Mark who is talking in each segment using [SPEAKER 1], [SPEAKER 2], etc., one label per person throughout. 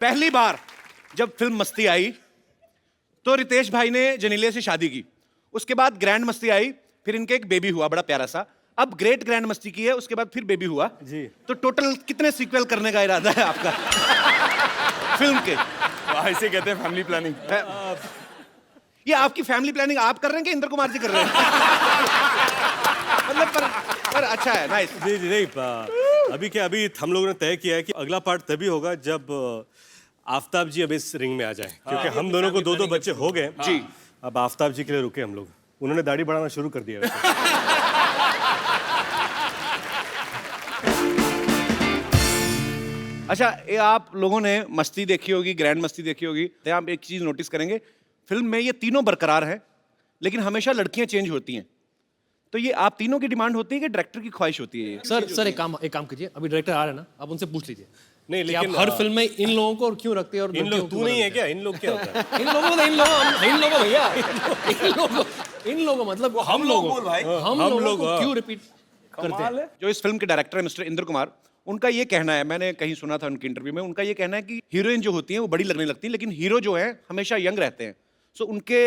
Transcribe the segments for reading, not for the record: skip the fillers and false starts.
[SPEAKER 1] पहली बार जब फिल्म मस्ती आई तो रितेश भाई ने जेनेलिया से शादी की, उसके बाद ग्रैंड मस्ती आई, फिर इनके एक बेबी हुआ बड़ा प्यारा सा, अब ग्रेट ग्रैंड मस्ती की है, उसके बाद फिर बेबी हुआ
[SPEAKER 2] जी।
[SPEAKER 1] तो टोटल कितने सीक्वल करने का इरादा है आपका फिल्म के?
[SPEAKER 2] ऐसे कहते हैं फैमिली प्लानिंग।
[SPEAKER 1] ये आपकी फैमिली प्लानिंग आप कर रहे हैं कि इंद्र कुमार जी कर रहे हैं? मतलब पर अच्छा है, नाइस।
[SPEAKER 2] जी जी नहीं, अभी हम लोगों ने तय किया है कि अगला पार्ट तभी होगा जब आफताब जी अब इस रिंग में आ जाए, क्योंकि हम दोनों को दो बच्चे हो गए
[SPEAKER 1] जी।
[SPEAKER 2] अब आफताब जी के लिए रुके हम लोग। उन्होंने दाढ़ी बढ़ाना शुरू कर दिया वैसे।
[SPEAKER 1] अच्छा, ये आप लोगों ने मस्ती देखी होगी, ग्रैंड मस्ती देखी होगी, तो आप एक चीज नोटिस करेंगे फिल्म में ये तीनों बरकरार हैं, लेकिन हमेशा लड़कियां चेंज होती हैं। तो ये आप तीनों की डिमांड होती है कि डायरेक्टर की ख्वाहिश होती है?
[SPEAKER 3] सर एक काम कीजिए, अभी डायरेक्टर आ रहे हैं ना, आप उनसे पूछ लीजिए
[SPEAKER 2] नहीं
[SPEAKER 3] कि आप
[SPEAKER 2] लेकिन
[SPEAKER 3] हर फिल्म में इन लोगों को और क्यों रखते हैं और
[SPEAKER 2] इन लोग तू नहीं है क्या? इन लोग क्या होता है?
[SPEAKER 3] इन लोगों भैया इन लोगों मतलब
[SPEAKER 2] हम लोग बोल भाई।
[SPEAKER 3] हम लोगों को क्यों रिपीट करते हैं?
[SPEAKER 1] जो इस फिल्म के डायरेक्टर है मिस्टर इंद्र कुमार, उनका ये कहना है, मैंने कहीं सुना था उनके इंटरव्यू में, उनका ये कहना है कि हीरोइन जो होती हैं वो बड़ी लगने लगती हैं, लेकिन हीरो जो है हमेशा यंग रहते हैं। सो उनके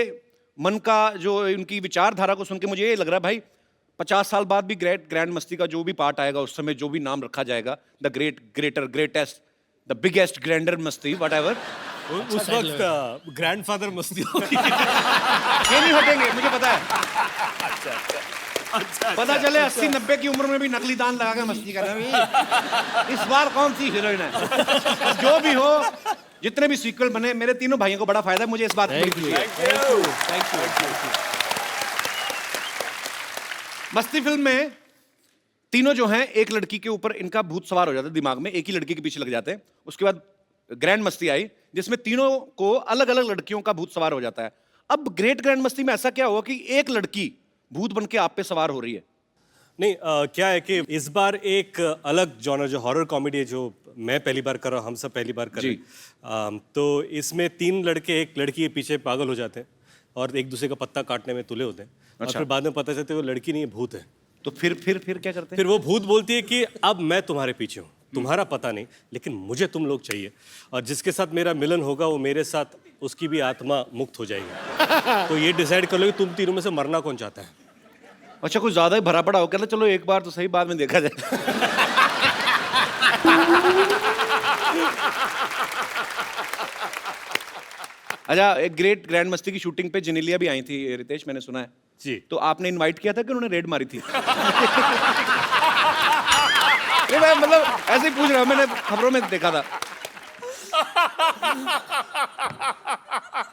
[SPEAKER 1] मन का जो उनकी विचारधारा को सुन के मुझे ये लग रहा है भाई 50 साल बाद भी ग्रैंड मस्ती का जो भी पार्ट आएगा उस समय जो भी नाम रखा जाएगा, the greatest, the biggest grander मस्ती व्हाटएवर,
[SPEAKER 2] उस वक्त ग्रैंडफादर मस्ती होगी।
[SPEAKER 1] ये नहीं हटेंगे, मुझे पता है। पता चले 80-90 की उम्र में भी नकली दांत लगा के मस्ती कर रहे हैं। इस बार कौन सी हीरोइन है? जो भी हो, जितने भी सीक्वल बने, मेरे तीनों भाइयों को बड़ा फायदा है, मुझे इस बात में खुशी है। मस्ती फिल्म में तीनों जो हैं, एक लड़की के ऊपर इनका भूत सवार हो जाता है दिमाग में, एक ही लड़की के पीछे लग जाते हैं। उसके बाद ग्रैंड मस्ती आई जिसमें तीनों को अलग अलग लड़कियों का भूत सवार हो जाता है। अब ग्रेट ग्रैंड मस्ती में ऐसा क्या हुआ कि एक लड़की भूत बन के आप पे सवार हो रही है?
[SPEAKER 2] नहीं, क्या है कि इस बार एक अलग जॉनर जो हॉरर कॉमेडी है, जो मैं पहली बार कर रहा हूँ, हम सब पहली बार कर रहे हैं, तो इसमें 3 लड़के एक लड़की के पीछे पागल हो जाते हैं और एक दूसरे का पत्ता काटने में तुले होते हैं। और फिर बाद में पता चलता है वो लड़की नहीं है, भूत है।
[SPEAKER 1] तो फिर क्या करते हैं?
[SPEAKER 2] फिर वो भूत बोलती है कि अब मैं तुम्हारे पीछे हूँ, तुम्हारा पता नहीं, लेकिन मुझे तुम लोग चाहिए, और जिसके साथ मेरा मिलन होगा वो मेरे साथ, उसकी भी आत्मा मुक्त हो जाएगी। तो ये डिसाइड कर लो कि तुम तीनों में से मरना कौन चाहता है।
[SPEAKER 1] अच्छा, कुछ ज्यादा ही भरा पड़ा हो, कहते चलो एक बार तो सही, बाद में देखा जाए। अच्छा, एक ग्रेट ग्रैंड मस्ती की शूटिंग पे जेनेलिया भी आई थी रितेश, मैंने सुना है
[SPEAKER 2] जी।
[SPEAKER 1] तो आपने इनवाइट किया था कि उन्होंने रेड मारी थी? नहीं मैं मतलब ऐसे ही पूछ रहा हूं, मैंने खबरों में देखा था।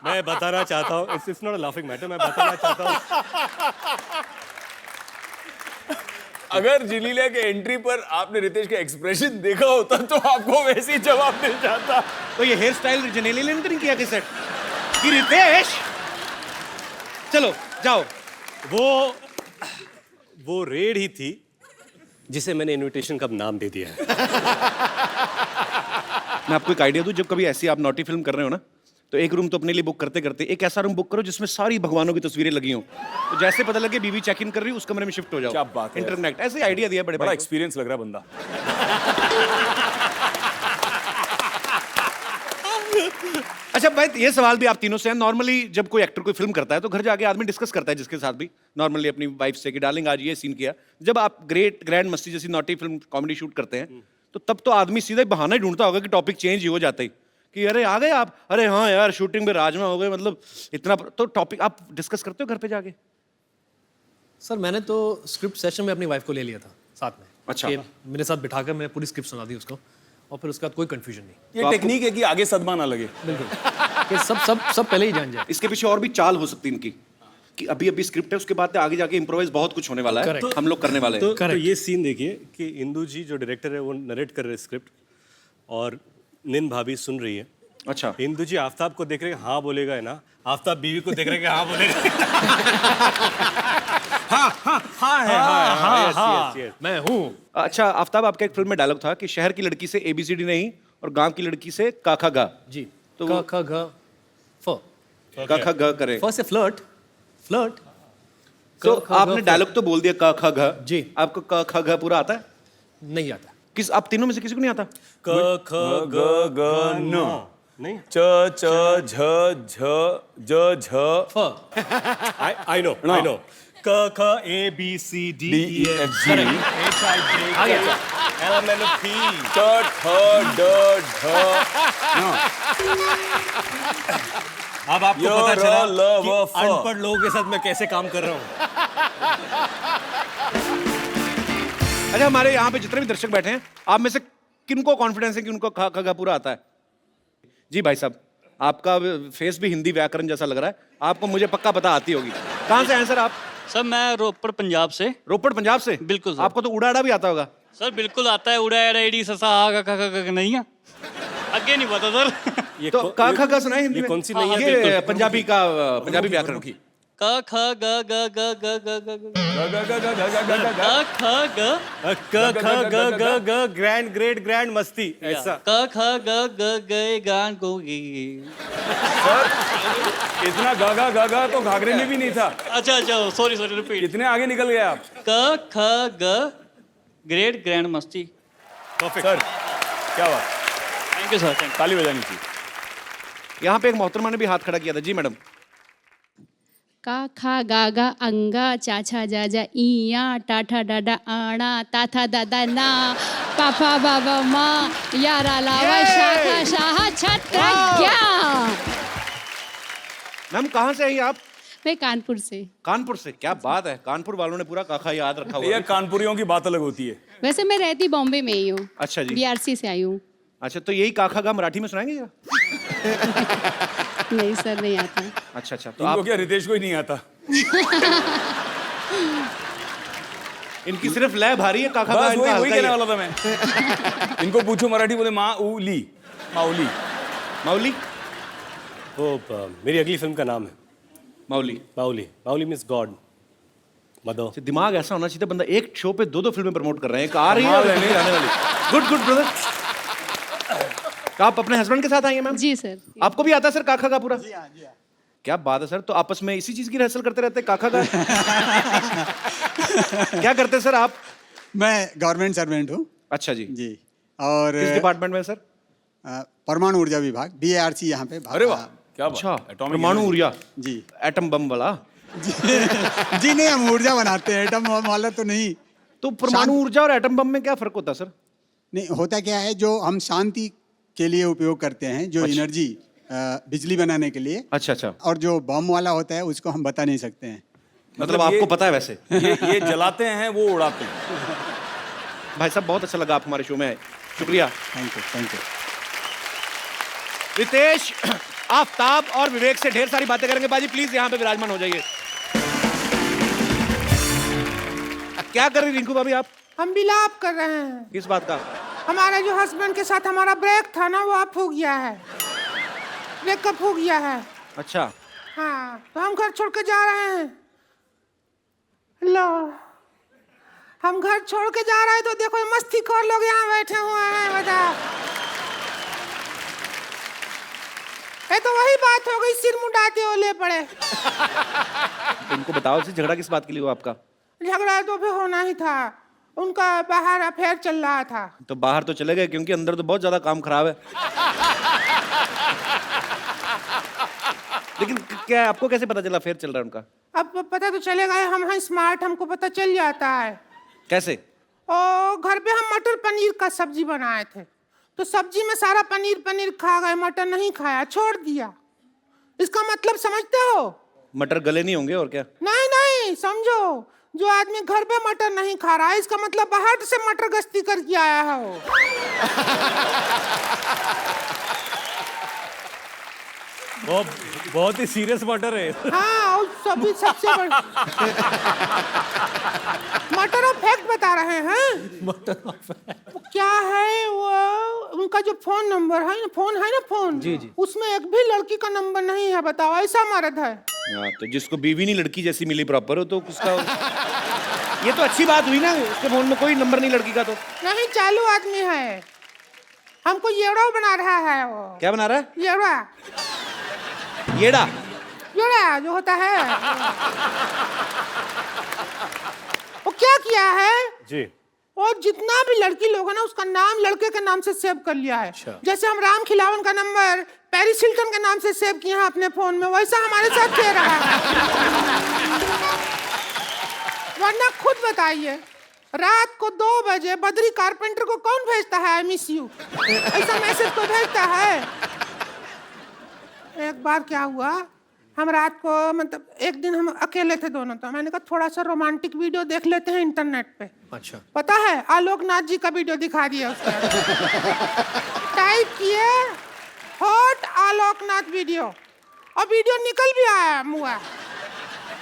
[SPEAKER 2] मैं बताना चाहता हूँ, it's not a laughing matter, मैं बताना चाहता हूँ
[SPEAKER 4] अगर जेनेलिया के एंट्री पर आपने रितेश का एक्सप्रेशन देखा होता तो आपको वैसे ही जवाब मिल जाता।
[SPEAKER 1] तो ये हेयर स्टाइल जेनेलिया ने नहीं किया कि सेट कि रितेश चलो जाओ?
[SPEAKER 2] वो रेड ही थी जिसे मैंने इनविटेशन का नाम दे दिया है।
[SPEAKER 1] मैं आपको एक आइडिया दूं, जब कभी ऐसी आप नॉटी फिल्म कर रहे हो ना, तो एक रूम तो अपने लिए बुक करते करते एक ऐसा रूम बुक करो जिसमें सारी भगवानों की तस्वीरें लगी हों, तो जैसे पता लगे बीवी चेक इन कर रही है उस कमरे में शिफ्ट हो जाओ।
[SPEAKER 4] क्या बात है,
[SPEAKER 1] इंटरनेट ऐसे आइडिया दिया बड़े
[SPEAKER 4] बड़ा
[SPEAKER 1] भाई
[SPEAKER 4] एक्सपीरियंस लग रहा है बंदा।
[SPEAKER 1] अच्छा भाई, ये सवाल भी आप तीनों से है। नॉर्मली जब कोई एक्टर कोई फिल्म करता है तो घर जाके आदमी डिस्कस करता है जिसके साथ भी, नॉर्मली अपनी वाइफ से कि डार्लिंग आज ये सीन किया। जब आप ग्रेट ग्रैंड मस्ती जैसी नॉटी फिल्म कॉमेडी शूट करते हैं तो तब तो आदमी सीधा बहाना ही ढूंढता होगा कि टॉपिक चेंज ही हो जाता ही कि अरे आ गए आप, अरे हाँ यार शूटिंग में राजमा हो गए, मतलब इतना। तो टॉपिक आप डिस्कस करते हो घर पे जाके?
[SPEAKER 3] सर मैंने तो स्क्रिप्ट सेशन में अपनी वाइफ को ले लिया था साथ में।
[SPEAKER 1] अच्छा।
[SPEAKER 3] कि मेरे साथ बिठाकर मैं पूरी स्क्रिप्ट सुना दी उसको, और फिर उसके बाद कोई कंफ्यूजन नहीं।
[SPEAKER 4] ये टेक्निक है कि आगे सदमा ना लगे।
[SPEAKER 3] बिल्कुल कि सब पहले ही जान जाए।
[SPEAKER 1] इसके पीछे और भी चाल हो सकती है इनकी कि अभी अभी स्क्रिप्ट है, उसके बाद आगे जाके इम्प्रोवाइज बहुत कुछ होने वाला है, हम लोग करने वाले हैं।
[SPEAKER 2] तो ये सीन देखिए कि इंदु जी जो डायरेक्टर है वो नरेट कर रहे हैं स्क्रिप्ट, और निन भाभी सुन रही है।
[SPEAKER 1] अच्छा,
[SPEAKER 2] इंदु जी आफ्ताब को देख रहे हैं, हाँ बोलेगा है ना, आफ्ताब बीवी को देख रहे हैं, हाँ बोलेगा। हाँ,
[SPEAKER 3] मैं हूँ।
[SPEAKER 1] अच्छा आफ्ताब, आपका एक फिल्म में डायलॉग था कि शहर की लड़की से ABCD नहीं और गांव की लड़की से का खा गा।
[SPEAKER 3] जी।
[SPEAKER 1] तो
[SPEAKER 3] क ख घ फ।
[SPEAKER 1] का खा गा करे।
[SPEAKER 3] फ से फ्लर्ट।
[SPEAKER 1] तो आपने डायलॉग तो बोल दिया का खा गा।
[SPEAKER 3] जी।
[SPEAKER 1] आपको का खा गा पूरा आता है?
[SPEAKER 3] नहीं आता।
[SPEAKER 1] किस आप तीनों में से किसी को नहीं आता?
[SPEAKER 2] क ख ग ग न नहीं
[SPEAKER 4] च च झ झ ज झ
[SPEAKER 3] फ
[SPEAKER 2] आई नो क ख A B C D E F G H I J K L M N O P
[SPEAKER 4] ट ठ ड ढ
[SPEAKER 2] अब आपको
[SPEAKER 4] य,
[SPEAKER 2] पता
[SPEAKER 4] र,
[SPEAKER 2] चला
[SPEAKER 4] ल,
[SPEAKER 2] कि
[SPEAKER 4] व, फ।
[SPEAKER 2] अनपढ़ लोगों के साथ मैं कैसे काम कर रहा हूँ।
[SPEAKER 1] अच्छा, हमारे यहाँ पे जितने भी दर्शक बैठे हैं, आप में से किनको कॉन्फिडेंस है कि उनको ख ख ग पूरा आता है? जी भाई साहब, आपका फेस भी हिंदी व्याकरण जैसा लग रहा है, आपको मुझे पक्का पता आती होगी। कहाँ से हैं सर आप?
[SPEAKER 5] सर मैं रोपड़ पंजाब से।
[SPEAKER 1] रोपड़ पंजाब से?
[SPEAKER 5] बिल्कुल सर।
[SPEAKER 1] आपको तो उड़ाड़ा भी आता होगा।
[SPEAKER 5] सर बिल्कुल आता है, उड़ा एड़ा एडी ससा आ का नहीं है, आगे नहीं पता सर।
[SPEAKER 2] ये
[SPEAKER 1] तो क ख ग सुनाए हिंदी
[SPEAKER 2] ये
[SPEAKER 1] में?
[SPEAKER 2] कौन सी नहीं है?
[SPEAKER 1] ये
[SPEAKER 2] बिल्कुल।
[SPEAKER 1] पंजाबी का पंजाबी व्याकरण की।
[SPEAKER 5] क ख ग ग ग ग ग ग ग क ख ग
[SPEAKER 2] ग ग्रैंड ग्रेट ग्रैंड मस्ती ऐसा।
[SPEAKER 5] क ख ग ग गए गान को गे।
[SPEAKER 4] इतना गागा तो घाघरे में भी नहीं था।
[SPEAKER 5] अच्छा सॉरी रिपीट।
[SPEAKER 4] कितने आगे निकल गए आप?
[SPEAKER 5] क ख ग ग्रेट ग्रैंड मस्ती।
[SPEAKER 4] परफेक्ट सर, क्या बात,
[SPEAKER 5] थैंक यू सर, थैंक
[SPEAKER 4] ताली बजानी चाहिए।
[SPEAKER 1] यहाँ पे एक मोहतरमा ने भी हाथ खड़ा किया था। जी मैडम।
[SPEAKER 6] का खा गा गा अंगा चाचा जाजा इया टाठा डाडा आना ताथा दादा ना पापा बाबा माँ यारा लावा शाखा शाह छत्रज्ञा।
[SPEAKER 1] मैम कहाँ से आई आप?
[SPEAKER 6] मैं कानपुर से।
[SPEAKER 1] कानपुर से? क्या बात है, कानपुर वालों ने पूरा काखा याद रखा हुआ
[SPEAKER 4] ये
[SPEAKER 1] है।
[SPEAKER 4] कानपुरियों की बात अलग होती है।
[SPEAKER 6] वैसे मैं रहती बॉम्बे में ही हूँ।
[SPEAKER 1] अच्छा जी।
[SPEAKER 6] बीआरसी से आई हूँ।
[SPEAKER 1] अच्छा, तो यही काखा गा मराठी में सुनाएंगे क्या?
[SPEAKER 6] नहीं सर, नहीं आता।
[SPEAKER 1] अच्छा, तो
[SPEAKER 4] इनको
[SPEAKER 1] आप,
[SPEAKER 4] क्या रितेश को ही नहीं आता?
[SPEAKER 1] इनकी सिर्फ लय भारी है, काखा गा
[SPEAKER 4] बस
[SPEAKER 1] इनका
[SPEAKER 4] वही
[SPEAKER 1] हल्का ही
[SPEAKER 4] कहने
[SPEAKER 1] है।
[SPEAKER 4] वाला था मैं। इनको पूछो मराठी, बोले माऊली माऊली।
[SPEAKER 1] माउली?
[SPEAKER 2] वो मेरी अगली फिल्म का नाम है
[SPEAKER 1] Mauli.
[SPEAKER 2] Mauli means God mother.
[SPEAKER 1] अच्छा, दिमाग ऐसा होना चाहिए, बंदा एक शो पे दो फिल्में प्रमोट कर रहे हैं, एक आ रही है और एक नहीं आने वाली। Good brother. तो आप अपने हस्बैंड के साथ आई हैं मैम?
[SPEAKER 6] जी सर।
[SPEAKER 1] आपको भी आता है सर काखा का पूरा? क्या बात है सर, तो आपस में इसी चीज की रिहर्सल करते रहते हैं, काखा का? क्या करते हैं सर आप?
[SPEAKER 7] मैं गवर्नमेंट सर्वेंट हूँ
[SPEAKER 1] अच्छा जी।
[SPEAKER 7] जी। और
[SPEAKER 1] किस डिपार्टमेंट में सर?
[SPEAKER 7] परमाणु ऊर्जा विभाग बीआरसी यहाँ पे।
[SPEAKER 4] अरे वाह, क्या बात।
[SPEAKER 1] अच्छा,
[SPEAKER 4] Atomic
[SPEAKER 1] परमाणु
[SPEAKER 4] energy।
[SPEAKER 1] ऊर्जा,
[SPEAKER 7] जी
[SPEAKER 1] एटम बम वाला।
[SPEAKER 7] जी नहीं, हम ऊर्जा बनाते हैं, एटम वाला तो नहीं।
[SPEAKER 1] तो परमाणु ऊर्जा और एटम बम में क्या फर्क होता है सर?
[SPEAKER 7] नहीं, होता क्या है, जो हम शांति के लिए उपयोग करते हैं, जो एनर्जी बिजली बनाने के लिए,
[SPEAKER 1] अच्छा।
[SPEAKER 7] और जो बम वाला होता है उसको हम बता नहीं सकते हैं।
[SPEAKER 1] मतलब आपको पता है वैसे?
[SPEAKER 4] ये जलाते हैं, वो उड़ाते हैं।
[SPEAKER 1] भाई साहब बहुत अच्छा लगा आप हमारे शो में आए, शुक्रिया।
[SPEAKER 7] Thank you.
[SPEAKER 1] रितेश, आफ्ताब और विवेक से ढेर सारी बातें करेंगे। बाजी प्लीज यहाँ पे विराजमान हो जाइए। क्या कर रही रिंकू भाभी आप?
[SPEAKER 8] हम विलाप कर रहे हैं।
[SPEAKER 1] किस बात का?
[SPEAKER 8] हमारे जो हस्बैंड के साथ हमारा ब्रेक था ना, वो अब हो गया है, ब्रेकअप हो गया है।
[SPEAKER 1] अच्छा,
[SPEAKER 8] हाँ, तो हम घर छोड़ के जा रहे हैं। लो, हम घर छोड़ के जा रहे हैं तो देखो ये मस्तीखोर लोग यहाँ बैठे हुए हैं। बताओ, ये तो वही बात हो गई, सिर मुंडाते ओले पड़े।
[SPEAKER 1] तो इनको बताओ से झगड़ा किस बात के लिए हुआ आपका?
[SPEAKER 8] झगड़ा तो फिर होना ही था, उनका बाहर अफेयर चल रहा था।
[SPEAKER 1] तो बाहर तो चले गए, क्योंकि अंदर तो बहुत ज्यादा काम खराब है। लेकिन क्या आपको कैसे पता चला अफेयर चल रहा है उनका?
[SPEAKER 8] अब पता तो चलेगा, हम हैं स्मार्ट, हमको पता चल जाता है।
[SPEAKER 1] कैसे?
[SPEAKER 8] और घर पे हम मटर पनीर का सब्जी बनाए थे, तो सब्जी में सारा पनीर खा गए, मटर नहीं खाया, छोड़ दिया। इसका मतलब समझते हो?
[SPEAKER 1] मटर गले नहीं होंगे और क्या?
[SPEAKER 8] नहीं, समझो, जो आदमी घर पे मटर नहीं खा रहा है, इसका मतलब बाहर से मटर गश्ती करके आया है वो।
[SPEAKER 2] बहुत ही सीरियस मैटर है।
[SPEAKER 8] हाँ, और सभी सबसे बड़ी मटर ऑफ फैक्ट बता रहे हैं। वो क्या है, वो उनका जो फोन नंबर है ना, फोन
[SPEAKER 1] जी।
[SPEAKER 8] उसमें एक भी लड़की का नंबर नहीं है। बताओ, ऐसा मर्द है।
[SPEAKER 1] तो जिसको बीवी नहीं लड़की जैसी मिली प्रॉपर हो, तो उसका ये तो अच्छी बात हुई ना, उसके फोन में कोई नंबर नहीं लड़की का। तो
[SPEAKER 8] नहीं, चालू आदमी है, हमको येड़ा बना रहा है वो।
[SPEAKER 1] क्या बना रहा है?
[SPEAKER 8] येड़ा
[SPEAKER 1] येड़ा
[SPEAKER 8] जो होता है। वो क्या किया है
[SPEAKER 2] जी,
[SPEAKER 8] और जितना भी लड़की लोग है ना उसका नाम लड़के के नाम से सेव कर लिया है। जैसे हम राम खिलावन का नंबर पेरिस हिल्टन के नाम से सेव किए हैं अपने फोन में, वैसा हमारे साथ किया रहा है। वरना खुद बताइए, रात को 2 बजे बद्री कारपेंटर को कौन भेजता है आई मिस यू, ऐसा मैसेज कोई भेजता है? एक बार क्या हुआ, हम रात को मतलब एक दिन हम अकेले थे दोनों, तो मैंने कहा थोड़ा सा रोमांटिक वीडियो देख लेते हैं इंटरनेट पे।
[SPEAKER 3] अच्छा।
[SPEAKER 8] पता है आलोकनाथ जी का वीडियो दिखा दिया उसने। टाइप किए हॉट आलोकनाथ वीडियो और वीडियो निकल भी आया मुआ।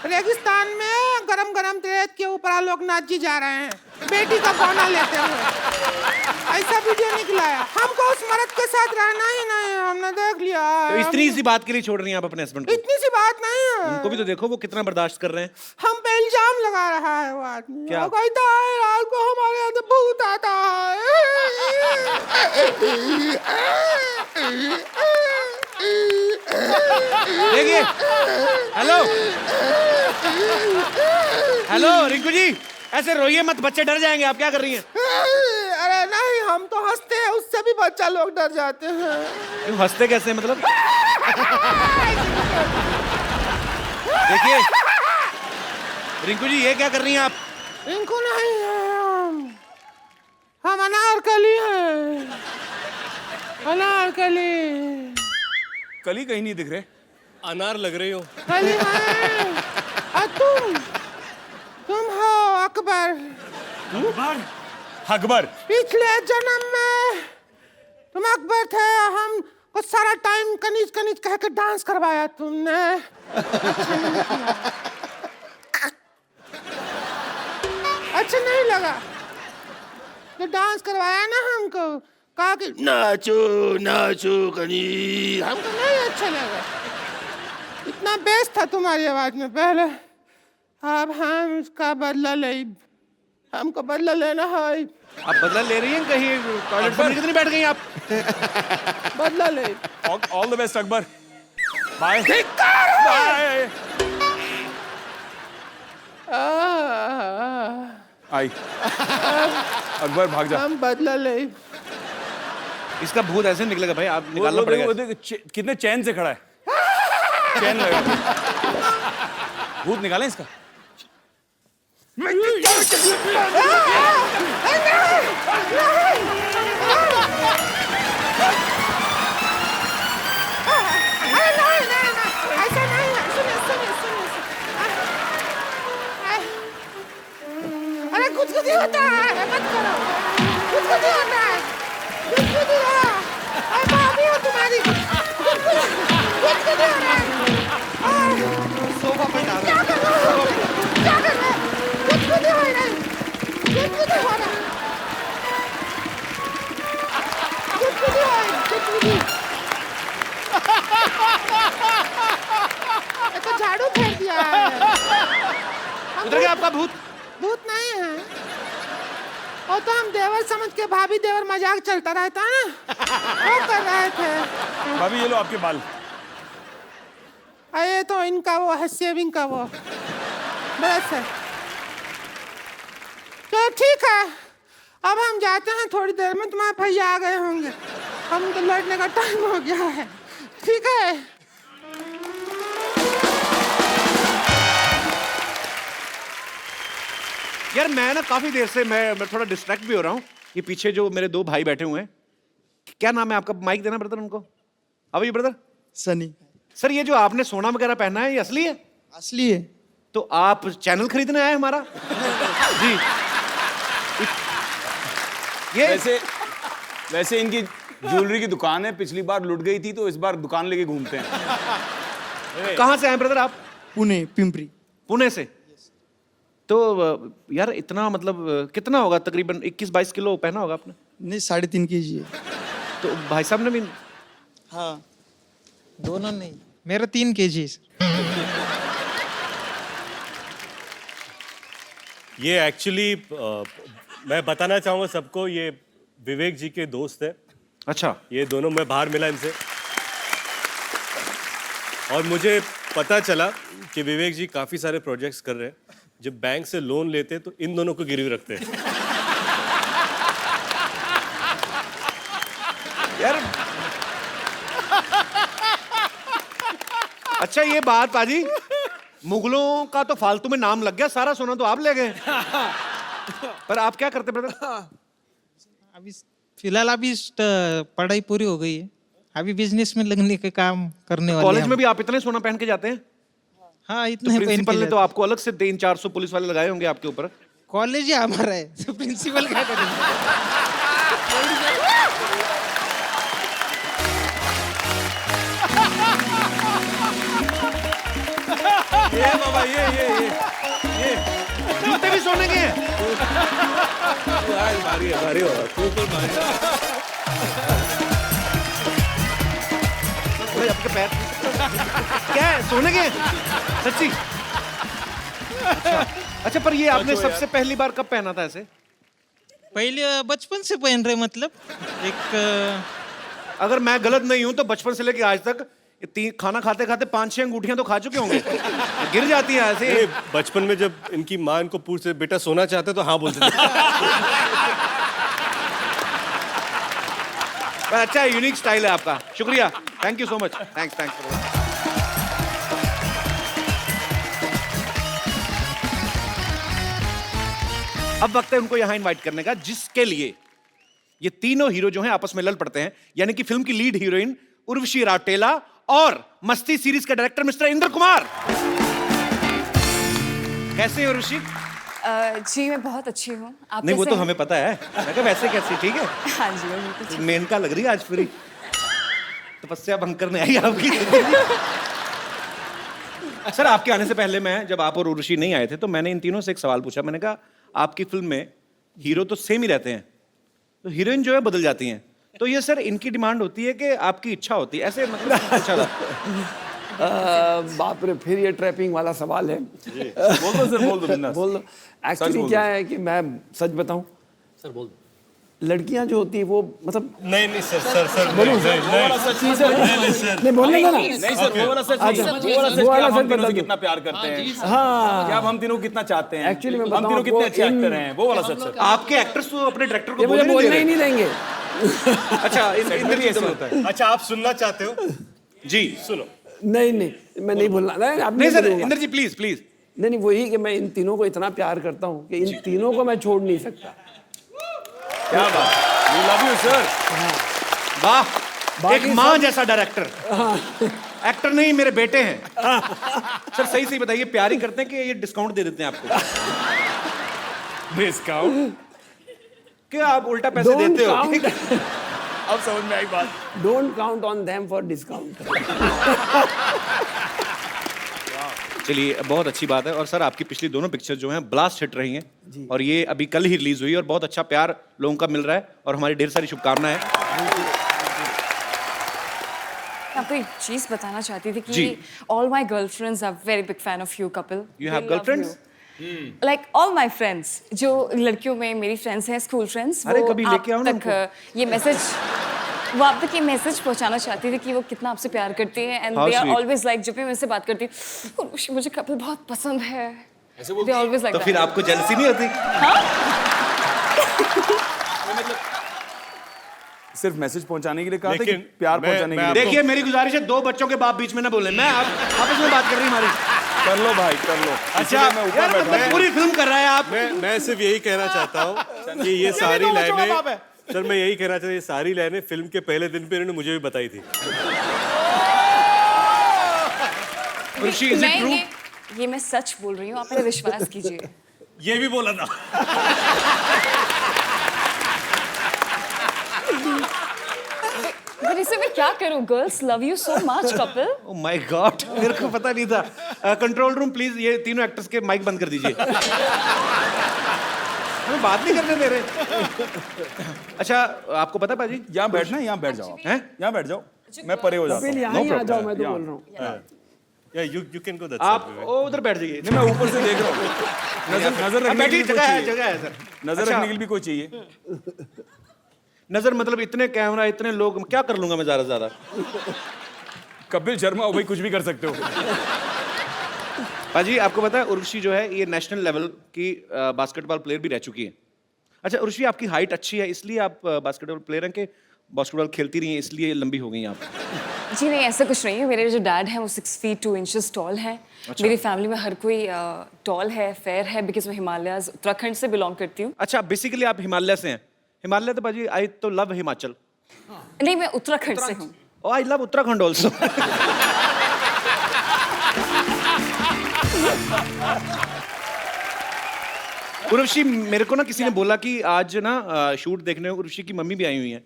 [SPEAKER 8] रेगिस्तान में गरम गरम रेत के ऊपर आलोकनाथ जी जा रहे हैं बेटी का बौना लेते हुए, ऐसा वीडियो निकला है। हमको उस मर्द के साथ रहना ही नहीं है, हमने देख लिया।
[SPEAKER 1] तो इतनी सी बात के लिए छोड़ रही हैं आप अपने हस्बैंड को?
[SPEAKER 8] इतनी सी बात नहीं है।
[SPEAKER 1] उनको भी तो देखो वो कितना बर्दाश्त कर रहे हैं।
[SPEAKER 8] हम पे इल्जाम लगा रहा है वो आदमी।
[SPEAKER 1] क्या?
[SPEAKER 8] वो कहता है रात को हमारे यहाँ से भूत आता है।
[SPEAKER 1] देखिए, हेलो हेलो रिंकू जी, ऐसे रोइए मत, बच्चे डर जाएंगे। आप क्या कर रही हैं?
[SPEAKER 8] अरे नहीं, हम तो हंसते हैं, उससे भी बच्चा लोग डर जाते हैं।
[SPEAKER 1] क्यों हंसते कैसे मतलब? देखिए रिंकू जी, ये क्या कर रही हैं आप?
[SPEAKER 8] रिंकू नहीं है, हम अनारकली हैं। अनारकली
[SPEAKER 4] कली कहीं नहीं दिख रहे।
[SPEAKER 2] अनार लग रही हो।
[SPEAKER 8] कली है। और तुम हो अकबर।
[SPEAKER 4] अकबर?
[SPEAKER 8] पिछले जन्म में तुम अकबर थे, हम को सारा टाइम कनीज कनीज कह के डांस करवाया तुमने। अच्छा नहीं लगा तो डांस करवाया ना हमको, कहा कि नाचो नाचो कनी, हमको नहीं अच्छा लगा। इतना बेस था तुम्हारी आवाज में पहले, अब हम उसका बदला ले, हमको बदला लेना है।
[SPEAKER 1] आप बदला ले रही हैं? कहीं टॉयलेट पर कितनी बैठ गई आप?
[SPEAKER 8] बदला ले।
[SPEAKER 4] All the best Akbar. Bye bye. आई अकबर भाग जा।
[SPEAKER 8] हम बदला ले।
[SPEAKER 1] इसका भूत ऐसे निकलेगा भाई, आप निकालना पड़ेगा।
[SPEAKER 4] वो देख कितने चैन से खड़ा है, चैन लगा। भूत निकालें इसका।
[SPEAKER 8] ऐसा नहीं है, सुनिए। अरे कुछ होता है, मत करो। कुछ होता है, अरे भाभी हो तुम्हारी। कुछ हो रहा है।
[SPEAKER 1] सोफा पे डाल
[SPEAKER 8] क्या कर रहे हो? कुछ हो रहा है। तो झाड़ू फेंक दिया है।
[SPEAKER 1] उधर गया आपका भूत?
[SPEAKER 8] भूत नहीं है, वो तो हम देवर समझ के भाभी देवर मजाक चलता रहता है ना, वो कर रहे थे।
[SPEAKER 4] भाभी ये लो आपके बाल।
[SPEAKER 8] ये तो इनका वो है शेविंग का वो ब्रश है। तो ठीक है, अब हम जाते हैं, थोड़ी देर में तुम्हारे भैया आ गए होंगे, हम तो लौटने का टाइम हो गया है। ठीक है।
[SPEAKER 1] यार मैं ना काफी देर से मैं थोड़ा डिस्ट्रैक्ट भी हो रहा हूँ। ये पीछे जो मेरे 2 भाई बैठे हुए हैं, क्या नाम है आपका? माइक देना ब्रदर उनको। अब ये ब्रदर
[SPEAKER 9] सनी।
[SPEAKER 1] सर, ये जो आपने सोना वगैरह पहना है, ये असली है?
[SPEAKER 9] असली है।
[SPEAKER 1] तो आप चैनल खरीदने आए हमारा? जी। ये
[SPEAKER 4] वैसे इनकी ज्वेलरी की दुकान है, पिछली बार लुट गई थी तो इस बार दुकान लेके घूमते हैं।
[SPEAKER 1] कहाँ से आए ब्रदर आप?
[SPEAKER 9] पुणे, पिंपरी।
[SPEAKER 1] पुणे से? तो यार इतना मतलब कितना होगा तकरीबन? 21-22 किलो पहना होगा आपने?
[SPEAKER 9] नहीं, 3.5 kg है।
[SPEAKER 1] तो भाई साहब ने भी?
[SPEAKER 9] हाँ, दोनों नहीं, मेरा 3 kg।
[SPEAKER 2] ये एक्चुअली मैं बताना चाहूँगा सबको, ये विवेक जी के दोस्त है।
[SPEAKER 1] अच्छा।
[SPEAKER 2] ये दोनों, मैं बाहर मिला इनसे और मुझे पता चला कि विवेक जी काफ़ी सारे प्रोजेक्ट्स कर रहे हैं। जब बैंक से लोन लेते हैं तो इन दोनों को गिरवी रखते हैं।
[SPEAKER 1] अच्छा ये बात पाजी, मुगलों का तो फालतू में नाम लग गया, सारा सोना तो आप ले गए। पर आप क्या करते ब्रदर?
[SPEAKER 9] अभी फिलहाल अभी पढ़ाई पूरी हो गई है, अभी बिजनेस में लगने के काम करने वाले
[SPEAKER 1] कॉलेज
[SPEAKER 9] हैं
[SPEAKER 1] में भी आप इतने सोना पहन के जाते हैं?
[SPEAKER 9] हाँ, इतने पहन के
[SPEAKER 1] प्रिंसिपल ने तो
[SPEAKER 9] जाते।
[SPEAKER 1] आपको अलग से 300-400 पुलिस वाले लगाए होंगे आपके ऊपर।
[SPEAKER 9] कॉलेज ही हमारा है, तो प्रिंसिपल क्या करेंगे?
[SPEAKER 2] ये बाबा ये
[SPEAKER 1] जूते भी सोने के हैं।
[SPEAKER 2] भारी हो
[SPEAKER 1] अरे आपके पैर क्या है, सोने के हैं? सच्ची? अच्छा पर ये आपने सबसे पहली बार कब पहना था ऐसे?
[SPEAKER 9] पहले बचपन से पहन रहे, मतलब एक
[SPEAKER 1] अगर मैं गलत नहीं हूं तो बचपन से लेके आज तक खाना खाते खाते 5-6 अंगूठियां तो खा चुके होंगे। गिर जाती हैं ऐसे।
[SPEAKER 2] ये बचपन में जब इनकी माँ इनको पूछते बेटा सोना चाहते तो हाँ बोलते थे।
[SPEAKER 1] पर अच्छा यूनिक स्टाइल है आपका, शुक्रिया, thank you so much, thanks. अब वक्त है उनको यहां इनवाइट करने का, जिसके लिए ये तीनों हीरो जो हैं आपस में लड़ पड़ते हैं, यानी कि फिल्म की लीड हीरोइन उर्वशी राउटेला और मस्ती सीरीज का डायरेक्टर मिस्टर इंद्र कुमार। कैसे हैं उर्वशी?
[SPEAKER 10] जी मैं बहुत अच्छी हूँ। आप
[SPEAKER 1] नहीं वो
[SPEAKER 10] कैसे
[SPEAKER 1] तो
[SPEAKER 10] हैं?
[SPEAKER 1] हमें पता है, मैं कहा वैसे कैसे, ठीक है?
[SPEAKER 10] हाँ जी मैं बिल्कुल ठीक।
[SPEAKER 1] मेनका लग रही है आज पूरी, तपस्या भंग करने आई आपकी। सर आपके आने से पहले मैं, जब आप और उर्वशी नहीं आए थे, तो मैंने इन तीनों से एक सवाल पूछा। मैंने कहा आपकी फिल्म में हीरो तो सेम ही रहते हैं, तो हीरोइन जो है बदल जाती हैं, तो ये सर इनकी डिमांड होती है कि आपकी इच्छा होती है, ऐसे मतलब पूछा था।
[SPEAKER 11] बाप रे, फिर ये ट्रैपिंग वाला सवाल है।
[SPEAKER 4] बोल दो सर, बोल दो बिंदास।
[SPEAKER 11] बोल दो। एक्चुअली क्या है कि मैं सच बताऊं,
[SPEAKER 3] सर बोल दो।
[SPEAKER 11] लड़कियां जो होती है वो मतलब
[SPEAKER 2] नहीं सर
[SPEAKER 11] बोलूं
[SPEAKER 2] नहीं
[SPEAKER 11] नहीं बोलने का ना।
[SPEAKER 4] नहीं सर, वो वाला सच
[SPEAKER 11] अच्छा,
[SPEAKER 4] नहीं, वो वाला सच
[SPEAKER 11] वो वाला
[SPEAKER 4] कि आप
[SPEAKER 11] सच
[SPEAKER 4] हम तीनों
[SPEAKER 11] बता
[SPEAKER 4] से
[SPEAKER 11] दो।
[SPEAKER 4] कितना प्यार करते हैं,
[SPEAKER 11] हाँ
[SPEAKER 4] कि आप हम तीनों को कितना चाहते हैं,
[SPEAKER 11] Actually मैं
[SPEAKER 4] हम
[SPEAKER 11] बताऊं
[SPEAKER 4] तीनों कितने
[SPEAKER 11] आपको,
[SPEAKER 4] अच्छे
[SPEAKER 11] इन-
[SPEAKER 4] एक्टर हैं, वो वाला सच सर।
[SPEAKER 1] आपके एक्टर्स तो अपने डायरेक्टर को
[SPEAKER 11] ये मुझे
[SPEAKER 1] बोलने
[SPEAKER 11] बोलने
[SPEAKER 1] नहीं
[SPEAKER 11] ही
[SPEAKER 1] दे
[SPEAKER 11] नहीं देंगे।
[SPEAKER 1] रहे। अच्छा इंद्र भी ऐसे होता है
[SPEAKER 2] अच्छा आप सुनना चाहते हो?
[SPEAKER 1] जी।
[SPEAKER 2] सुनो।
[SPEAKER 11] नहीं मैं नहीं बोलना, नहीं अब
[SPEAKER 1] नहीं सर
[SPEAKER 11] बोलूंगा।
[SPEAKER 1] इंद्र जी प्लीज प्लीज।
[SPEAKER 11] नहीं वही कि मैं इन तीनों को इतना प्यार करता हूँ कि इन तीनों को मैं छोड़ नहीं सकता।
[SPEAKER 4] क्या बात, वी लव यू सर।
[SPEAKER 1] वाह, एक
[SPEAKER 11] बाकी
[SPEAKER 1] माँ
[SPEAKER 11] सब-
[SPEAKER 1] जैसा डायरेक्टर। एक्टर नहीं, मेरे बेटे हैं। सर सही सही बताइए, प्यार ही करते हैं कि ये डिस्काउंट दे देते हैं आपको?
[SPEAKER 4] डिस्काउंट?
[SPEAKER 1] क्या आप उल्टा पैसे
[SPEAKER 11] Don't
[SPEAKER 1] देते हो?
[SPEAKER 11] count.
[SPEAKER 4] अब समझ में आई बात।
[SPEAKER 11] Don't count on them for discount.
[SPEAKER 1] चलिए बहुत अच्छी बात है। और सर आपकी पिछली दोनों पिक्चर जो हैं ब्लास्ट हिट रही हैं, और ये अभी कल ही रिलीज हुई और बहुत अच्छा प्यार लोगों का मिल रहा है, और हमारी ढेर सारी शुभकामनाएं हैं।
[SPEAKER 10] मैं आपको एक चीज बताना चाहती थी
[SPEAKER 1] जी।
[SPEAKER 10] कि all my girlfriends are very big fan of you Kapil.
[SPEAKER 1] You have girlfriends?
[SPEAKER 10] Like all my friends, जो लड़कियों में मेरी फ्रेंड्स हैं, स्कूल फ्रेंड्स,
[SPEAKER 1] अरे
[SPEAKER 10] वो
[SPEAKER 1] कभी
[SPEAKER 10] आप
[SPEAKER 1] लेके आओ ना
[SPEAKER 10] तक ये मैसेज, वो आप तक ये मैसेज पहुंचाना चाहती थी कि वो कितना आपसे प्यार करती हैं, and
[SPEAKER 1] How
[SPEAKER 10] they are
[SPEAKER 1] sweet.
[SPEAKER 10] Always like, जब भी मैं उनसे बात करती हूँ मुझे कपिल बहुत पसंद है, दे ऑलवेज लाइक
[SPEAKER 1] तो फिर आपको जेलसी नहीं होती?
[SPEAKER 4] सिर्फ मैसेज पहुंचाने के लिए कहा था कि
[SPEAKER 2] लेकिन
[SPEAKER 4] प्यार
[SPEAKER 2] मैं-
[SPEAKER 4] पहुंचाने के
[SPEAKER 2] मैं
[SPEAKER 4] लिए?
[SPEAKER 1] देखिए मेरी गुजारिश है, दो बच्चों के बाप बीच में ना बोले। मैं आपस में बात कर रही हूँ हमारी।
[SPEAKER 4] कर लो भाई, कर लो।
[SPEAKER 1] अच्छा
[SPEAKER 4] इसीलिए मैं ऊपर
[SPEAKER 1] यार,
[SPEAKER 4] बैठा
[SPEAKER 1] मतलब
[SPEAKER 4] हूं।
[SPEAKER 1] पूरी फिल्म कर रहा है आप।
[SPEAKER 2] मैं सिर्फ यही कहना चाहता हूँ कि ये सारी
[SPEAKER 1] दो बच्चों का बाप
[SPEAKER 2] लाइनें,
[SPEAKER 1] है।
[SPEAKER 2] सर मैं यही कहना चाहता हूँ, ये सारी लाइनें फिल्म के पहले दिन पे इन्होंने मुझे भी बताई थी।
[SPEAKER 1] ऋषि, is it
[SPEAKER 10] मैं
[SPEAKER 1] true?
[SPEAKER 10] ये मैं सच बोल रही हूँ, आप मेरा विश्वास कीजिए।
[SPEAKER 2] ये भी बोला था।
[SPEAKER 10] पर इसे मैं क्या करूं? Girls love you so much Kapil.
[SPEAKER 1] Oh my God, मेरे को पता नहीं था। कंट्रोल रूम प्लीज ये तीनों एक्टर्स के माइक बंद कर दीजिए। हमें बात नहीं करने दे रहे। अच्छा आपको पता है पाजी,
[SPEAKER 4] यहाँ बैठना है, यहाँ बैठ जाओ आप।
[SPEAKER 1] हैं?
[SPEAKER 4] यहाँ बैठ जाओ, मैं परे हो जाता
[SPEAKER 11] कपिल
[SPEAKER 4] हूँ।
[SPEAKER 11] यहाँ ही आ जाओ, मैं तो बोल रहा हूँ।
[SPEAKER 2] या यू कैन गो दैट
[SPEAKER 1] आप उधर बैठ जाइए।
[SPEAKER 4] नहीं, मैं ऊपर से देख रहा हूँ। नजर रखने
[SPEAKER 1] बैठी
[SPEAKER 4] के लिए कोई
[SPEAKER 1] जगह है,
[SPEAKER 4] चाहिए।
[SPEAKER 1] जगह है सर।
[SPEAKER 4] नजर
[SPEAKER 1] अच्छा,
[SPEAKER 4] रखने के लिए भी कोई चाहिए।
[SPEAKER 1] नजर मतलब इतने कैमरा, इतने लोग, क्या कर लूंगा मैं ज्यादा से ज्यादा?
[SPEAKER 4] कपिल शर्मा हो भाई, कुछ भी कर सकते हो।
[SPEAKER 1] पाजी आपको पता है उर्वशी जो है ये नेशनल लेवल की बास्केटबॉल प्लेयर भी रह चुकी है। अच्छा उर्वशी आपकी हाइट अच्छी है, इसलिए आप बास्केटबॉल प्लेयर हैं कि बास्केटबॉल खेलती रही हैं इसलिए लंबी हो गई हैं आप?
[SPEAKER 10] जी नहीं, ऐसा कुछ नहीं है। मेरे जो डैड हैं वो 6 feet 2 inches टॉल हैं। मेरी फैमिली में हर कोई टॉल है, फेयर है, बिकॉज मैं हिमालयाज उत्तराखंड से बिलोंग करती हूँ।
[SPEAKER 1] अच्छा, बेसिकली आप हिमालय से हैं। हिमालय तो बाजी आई तो लव हिमाचल।
[SPEAKER 10] नहीं, मैं उत्तराखंड से हूँ।
[SPEAKER 1] Oh, I love Uttarakhand also. Urvashi, मेरे को ना किसी ने बोला कि आज ना शूट देखने उर्वशी की मम्मी भी आई हुई है।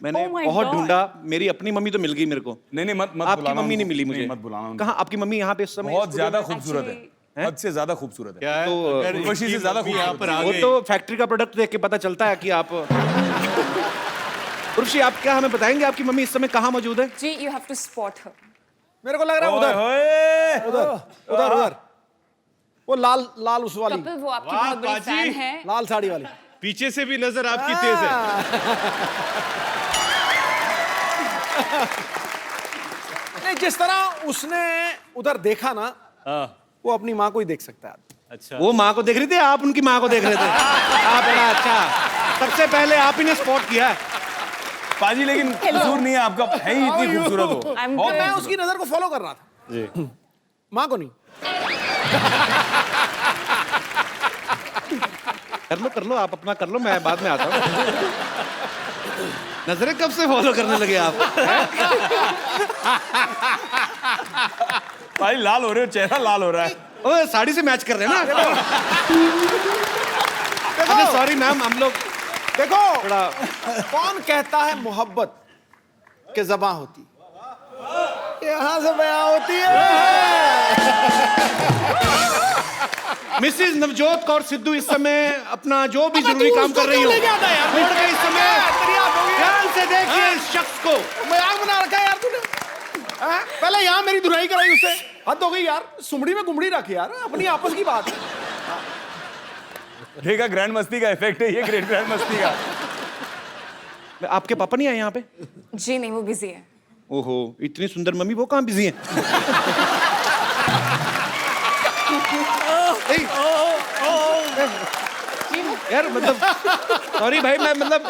[SPEAKER 1] मैंने
[SPEAKER 10] Oh my
[SPEAKER 1] बहुत
[SPEAKER 10] God.
[SPEAKER 1] ढूंढा, मेरी अपनी मम्मी तो मिल गई मेरे को।
[SPEAKER 4] नहीं मत
[SPEAKER 1] आपकी
[SPEAKER 4] बुलाना
[SPEAKER 1] मम्मी नहीं
[SPEAKER 4] उनको।
[SPEAKER 1] मिली मुझे।
[SPEAKER 4] नहीं, मत बुलाना उनको।
[SPEAKER 1] कहाँ आपकी मम्मी यहाँ पे इस समय?
[SPEAKER 4] बहुत ज्यादा खूबसूरत
[SPEAKER 10] Actually-
[SPEAKER 4] है, हद से ज्यादा खूबसूरत है।
[SPEAKER 2] क्या है?
[SPEAKER 1] तो
[SPEAKER 2] अगर
[SPEAKER 4] उर्वशी से
[SPEAKER 2] इनकी
[SPEAKER 4] ज्यादा
[SPEAKER 2] मम्मी यहाँ पर आ
[SPEAKER 1] वो
[SPEAKER 2] गई
[SPEAKER 1] तो फैक्ट्री का प्रोडक्ट देख के पता चलता है कि आप उर्वशी, आप क्या हमें बताएंगे आपकी मम्मी इस समय कहाँ मौजूद है?
[SPEAKER 10] जी, you have to spot her.
[SPEAKER 11] मेरे को लग रहा है उधर उधर उधर उधर वो लाल लाल उस वाली
[SPEAKER 10] कपिल, वो आपकी
[SPEAKER 2] वाह,
[SPEAKER 10] बहुत बड़ी
[SPEAKER 2] बाजी।
[SPEAKER 10] फैन है।
[SPEAKER 11] लाल साड़ी वाली।
[SPEAKER 2] पीछे से भी नजर आपकी तेज है।
[SPEAKER 11] नहीं, जिस तरह उसने उधर देखा ना, वो अपनी माँ को ही देख सकता है।
[SPEAKER 2] अच्छा,
[SPEAKER 1] वो माँ को देख रही थी, आप उनकी माँ को देख रहे थे। आप बड़ा अच्छा, सबसे पहले आप ही ने स्पॉट किया।
[SPEAKER 4] पाजी, लेकिन कसूर नहीं है आपका, है ही इतनी खूबसूरत हो।
[SPEAKER 10] I'm
[SPEAKER 4] बहुत
[SPEAKER 10] good.
[SPEAKER 11] मैं उसकी नजर को फॉलो कर रहा था
[SPEAKER 2] जी।
[SPEAKER 11] माँ को नहीं।
[SPEAKER 1] कर लो, आप अपना कर लो, मैं बाद में आता हूँ। नजरें कब से फॉलो करने लगे आप?
[SPEAKER 4] भाई लाल हो रहे हो, चेहरा लाल हो रहा है।
[SPEAKER 1] ओ, साड़ी से मैच कर रहे हैं ना? अरे सॉरी मैम, हम लोग
[SPEAKER 11] देखो
[SPEAKER 1] थोड़ा
[SPEAKER 11] कौन कहता है मोहब्बत के ज़बां होती, यहाँ से बयां होती है।
[SPEAKER 1] मिसिज नवजोत कौर सिद्धू इस समय अपना जो भी जरूरी काम कर रही हो, छोड़ के इस समय ध्यान से देखिए इस शख्स को।
[SPEAKER 11] मजाक बना रखा है यार तूने। हाँ? पहले यहाँ मेरी धुलाई कराई उससे, हद हो गई यार। सुमड़ी में गुमड़ी रख यार, अपनी आपस की बात है।
[SPEAKER 4] देखा, ग्रैंड मस्ती का इफेक्ट है ये, ग्रैंड मस्ती का।
[SPEAKER 1] आपके पापा नहीं आए यहाँ पे?
[SPEAKER 10] जी नहीं, वो बिजी है।
[SPEAKER 1] ओहो, इतनी सुंदर मम्मी, वो कहाँ बिजी है? यार मतलब सॉरी भाई, मैं मतलब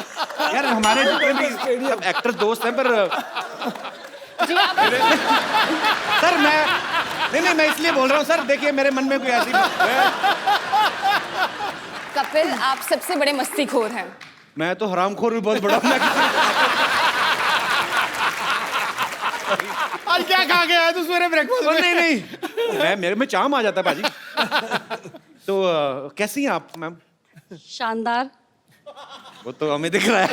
[SPEAKER 1] यार हमारे जितने भी सब एक्टर दोस्त हैं, पर
[SPEAKER 10] जी आप
[SPEAKER 1] सर नहीं मैं इसलिए बोल रहा हूँ सर, देखिए मेरे मन में कोई ऐसी
[SPEAKER 10] कपिल, आप सबसे बड़े मस्तीखोर हैं।
[SPEAKER 1] मैं तो हरामखोर भी बहुत बड़ा हूँ।
[SPEAKER 11] आज क्या खा के आया तू सवेरे ब्रेकफास्ट में?
[SPEAKER 1] नहीं मैं मेरे में चाम आ जाता है भाजी। तो कैसी हैं आप मैम?
[SPEAKER 6] शानदार।
[SPEAKER 1] वो तो हमें दिख रहा है।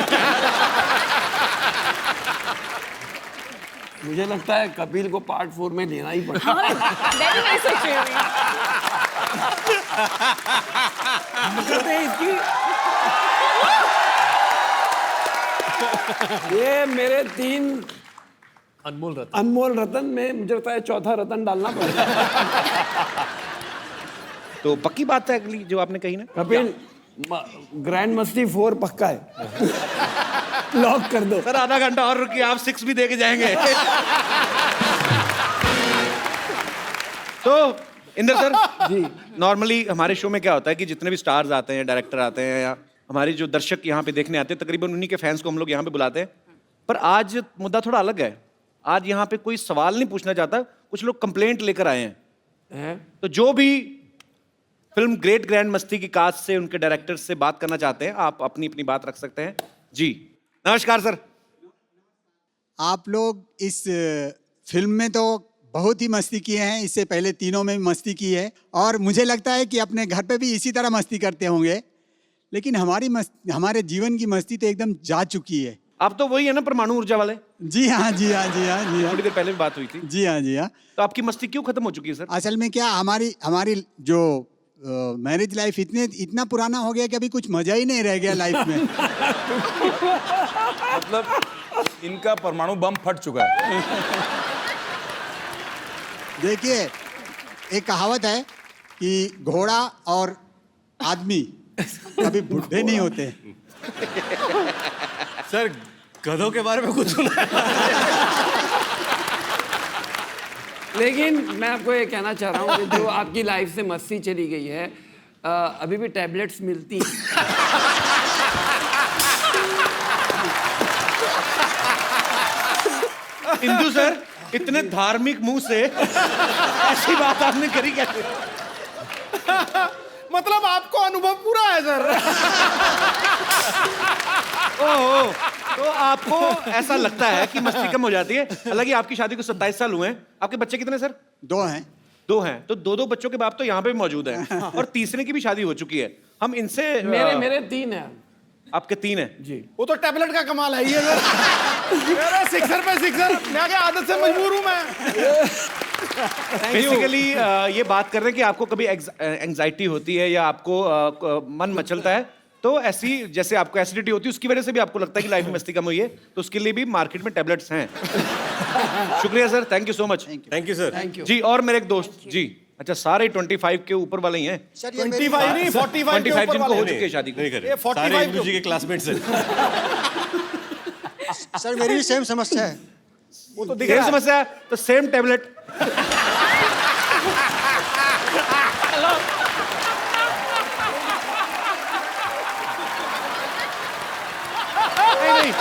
[SPEAKER 11] मुझे लगता है कपिल को पार्ट 4 में लेना ही पड़ेगा।
[SPEAKER 10] मैं भी नहीं सोच रही हूँ।
[SPEAKER 11] ये मेरे 3 अनमोल रतन में मुझे लगता है चौथा रतन डालना पड़ेगा।
[SPEAKER 1] तो पक्की बात है अगली जो आपने कही ना?
[SPEAKER 11] कपिल, ग्रैंड मस्ती 4 पक्का है। लॉक कर दो
[SPEAKER 1] सर, आधा घंटा और रुकिए, आप 6 भी दे के जाएंगे। तो इंदर सर
[SPEAKER 11] जी,
[SPEAKER 1] नॉर्मली हमारे शो में क्या होता है कि जितने भी स्टार्स आते हैं, डायरेक्टर आते हैं, या हमारे जो दर्शक यहाँ पे देखने आते हैं, तकरीबन उन्हीं के फैंस को हम लोग यहाँ पे बुलाते हैं। पर आज मुद्दा थोड़ा अलग है। आज यहाँ पे कोई सवाल नहीं पूछना चाहता, कुछ लोग कंप्लेंट लेकर आए हैं। तो जो भी फिल्म ग्रेट ग्रैंड मस्ती की कास्ट से, उनके डायरेक्टर से बात करना चाहते हैं, आप अपनी अपनी बात रख सकते हैं। जी नमस्कार सर।
[SPEAKER 7] आप लोग इस फिल्म में तो बहुत ही मस्ती किए हैं, इससे पहले तीनों में भी मस्ती की है, और मुझे लगता है कि अपने घर पे भी इसी तरह मस्ती करते होंगे। लेकिन हमारे जीवन की मस्ती तो एकदम जा चुकी है।
[SPEAKER 1] आप तो वही है ना, परमाणु ऊर्जा वाले?
[SPEAKER 7] जी हाँ, जी हाँ, जी हाँ, जी हाँ।
[SPEAKER 1] थोड़ी देर पहले भी बात हुई थी।
[SPEAKER 7] जी हाँ, जी हाँ।
[SPEAKER 1] तो आपकी मस्ती क्यों खत्म हो चुकी है सर?
[SPEAKER 7] असल में क्या, हमारी जो मैरिज लाइफ इतना पुराना हो गया कि अभी कुछ मजा ही नहीं रह गया लाइफ में।
[SPEAKER 4] मतलब इनका परमाणु बम फट चुका है।
[SPEAKER 7] देखिए, एक कहावत है कि घोड़ा और आदमी कभी बुढ़े नहीं होते।
[SPEAKER 2] सर, गधों के बारे में कुछ सुना है?
[SPEAKER 11] लेकिन मैं आपको ये कहना चाह रहा हूँ कि जो आपकी लाइफ से मस्ती चली गई है, अभी भी टैबलेट्स मिलती हैं।
[SPEAKER 1] इंदु सर, इतने धार्मिक मुंह से ऐसी बात आपने करी कैसे?
[SPEAKER 11] मतलब आपको अनुभव पूरा है सर।
[SPEAKER 1] ओहो, तो आपको ऐसा लगता है कि मस्ती कम हो जाती है। हालांकि आपकी शादी को 27 साल हुए हैं। आपके बच्चे कितने सर?
[SPEAKER 7] 2 हैं।
[SPEAKER 1] 2 हैं। तो 2 बच्चों के बाप तो यहाँ पे भी मौजूद हैं और तीसरे की भी शादी हो चुकी है। हम इनसे
[SPEAKER 11] मेरे 3 हैं।
[SPEAKER 1] आपके 3 हैं
[SPEAKER 11] जी। वो तो टैबलेट का कमाल है ये सर। मेरा सिक्सर पे सिक्सर, मैं क्या आदत से मजबूर हूँ मैं।
[SPEAKER 1] बेसिकली ये बात कर रहे हैं कि आपको कभी एंजाइटी होती है या आपको मन मचलता है, तो ऐसी जैसे आपको एसिडिटी होती है उसकी वजह से भी आपको लगता है कि लाइफ में मस्ती कम हुई है, तो उसके लिए भी मार्केट में टैबलेट्स हैं। शुक्रिया sir, thank you so much.
[SPEAKER 2] Thank you sir.
[SPEAKER 1] जी, और मेरे एक दोस्त जी, अच्छा सारे 25 के ऊपर वाले ही हैं?
[SPEAKER 11] 25 नहीं, 45
[SPEAKER 1] जिनको हो चुकी है शादी
[SPEAKER 2] नहीं करे।
[SPEAKER 11] ये 45
[SPEAKER 2] सारे इंदु जी के क्लासमेट्स हैं।
[SPEAKER 7] सर मेरी भी सेम समस्या है।
[SPEAKER 11] वो तो दिख
[SPEAKER 1] सेम
[SPEAKER 11] रहा है।
[SPEAKER 1] समस्या है तो सेम टैबलेट। नहीं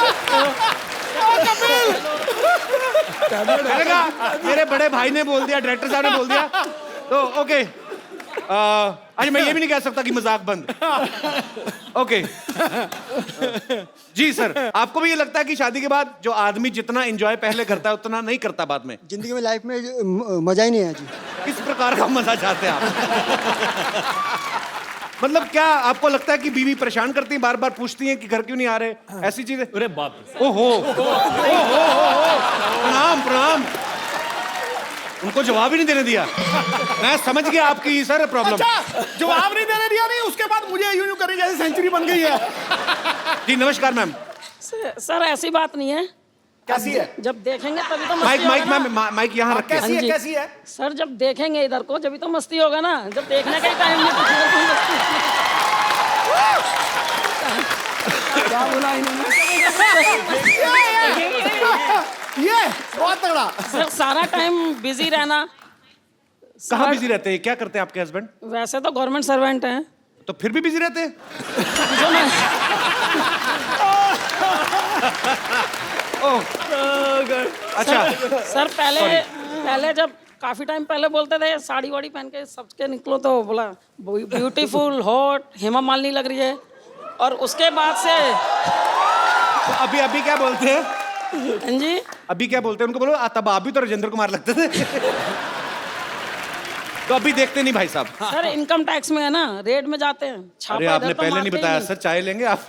[SPEAKER 1] मैंने कहा मेरे बड़े भाई ने बोल दिया, डायरेक्टर साहब ने बोल दिया, तो ओके। आज मैं ये भी नहीं कह सकता कि मजाक बंद। ओके। जी सर, आपको भी ये लगता है कि शादी के बाद जो आदमी जितना एंजॉय पहले करता है उतना नहीं करता बाद में?
[SPEAKER 7] जिंदगी में लाइफ में मजा ही नहीं है जी।
[SPEAKER 1] किस प्रकार का मजा चाहते हैं आप? मतलब क्या आपको लगता है कि बीवी परेशान करती है, बार बार पूछती है कि घर क्यों नहीं आ रहे, ऐसी चीजें?
[SPEAKER 2] अरे बाप रे।
[SPEAKER 1] ओहो, प्रणाम प्रणाम। उनको जवाब ही नहीं देने दिया। मैं समझ गया आपकी सर प्रॉब्लम।
[SPEAKER 11] अच्छा, जवाब नहीं देने दिया नहीं, उसके बाद मुझे यूं यूं करी जैसे सेंचुरी बन गई है।
[SPEAKER 1] जी नमस्कार मैम।
[SPEAKER 12] सर ऐसी बात नहीं है।
[SPEAKER 11] कैसी है?
[SPEAKER 12] जब देखेंगे तभी तो
[SPEAKER 1] माइक
[SPEAKER 12] मस्ती
[SPEAKER 1] माइक
[SPEAKER 12] होगा ना।
[SPEAKER 1] मैम, माइक यहाँ रख के।
[SPEAKER 11] कैसी है?
[SPEAKER 12] हाँ जी।
[SPEAKER 11] कैसी है?
[SPEAKER 12] सर जब देखेंगे इधर को जब तो मस्ती होगा ना, जब देखने का ही टाइम नहीं तो फिर तो मस्ती। क्या बोला इन्होंने?
[SPEAKER 11] ये बहुत तगड़ा।
[SPEAKER 12] सर सारा टाइम बिजी रहना।
[SPEAKER 1] कहाँ बिजी रहते हैं? क्या करते हैं आपके हस्बैंड?
[SPEAKER 12] वैसे तो गवर्नमेंट सर्वेंट हैं।
[SPEAKER 1] तो फिर भी बिजी रहते हैं?
[SPEAKER 12] जो मैं
[SPEAKER 1] ओह, अच्छा।
[SPEAKER 12] सर पहले जब काफी टाइम पहले बोलते थे साड़ी वाड़ी पहन के सबके निकलो, तो बोला ब्यूटीफुल हॉट हेमा मालिनी लग रही है, और उसके बाद से
[SPEAKER 1] तो अभी क्या बोलते हैं?
[SPEAKER 12] हाँ जी,
[SPEAKER 1] अभी क्या बोलते हैं उनको? बोलो तब आप भी तो राजेंद्र कुमार लगते थे। तो अभी देखते नहीं भाई साहब?
[SPEAKER 12] सर इनकम टैक्स में है ना, रेड में जाते हैं।
[SPEAKER 1] अरे आपने पहले नहीं बताया सर, चाय लेंगे आप?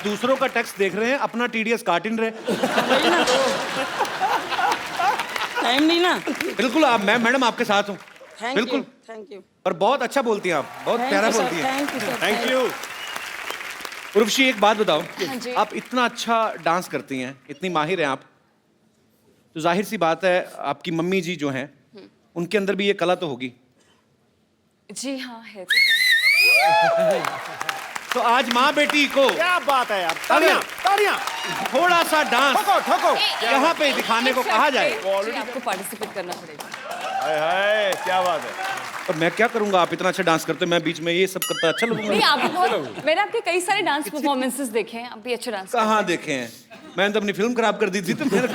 [SPEAKER 1] दूसरों का टैक्स देख रहे हैं, अपना टीडीएस काट ही नहीं रहे।
[SPEAKER 12] टाइम नहीं ना।
[SPEAKER 1] बिल्कुल, आप मैडम आपके साथ हूँ, बिल्कुल।
[SPEAKER 12] Thank you.
[SPEAKER 1] और बहुत अच्छा बोलती हैं आप, बहुत प्यारा बोलती हैं।
[SPEAKER 12] Thank you sir.
[SPEAKER 2] Thank you.
[SPEAKER 1] Urvashi एक बात बताओ,
[SPEAKER 10] हाँ जी।
[SPEAKER 1] आप इतना अच्छा डांस करती हैं, इतनी माहिर हैं आप, तो जाहिर सी बात है आपकी मम्मी जी जो हैं उनके अंदर भी ये कला तो होगी।
[SPEAKER 10] जी हाँ है।
[SPEAKER 1] तो आज माँ बेटी को
[SPEAKER 11] क्या बात है यार। तालियां, तालियां।
[SPEAKER 1] थोड़ा सा डांस
[SPEAKER 11] ठोको, ठोको।
[SPEAKER 1] यहाँ पे दिखाने को कहा जाए
[SPEAKER 10] जी, आपको पार्टिसिपेट करना पड़ेगा।
[SPEAKER 11] हाय हाय, क्या बात है।
[SPEAKER 1] तो मैं क्या करूंगा? आप इतना अच्छा डांस करते हो, मैं बीच में ये सब करता अच्छा
[SPEAKER 10] नहीं,
[SPEAKER 1] लगूंगा?
[SPEAKER 10] आपको बहुत, मैंने आपके कई सारे डांस परफॉर्मेंसेस देखे हैं, आप भी अच्छा डांस
[SPEAKER 1] कहाँ देखे हैं? मैंने तो अपनी फिल्म खराब कर दी थी। तो मेरे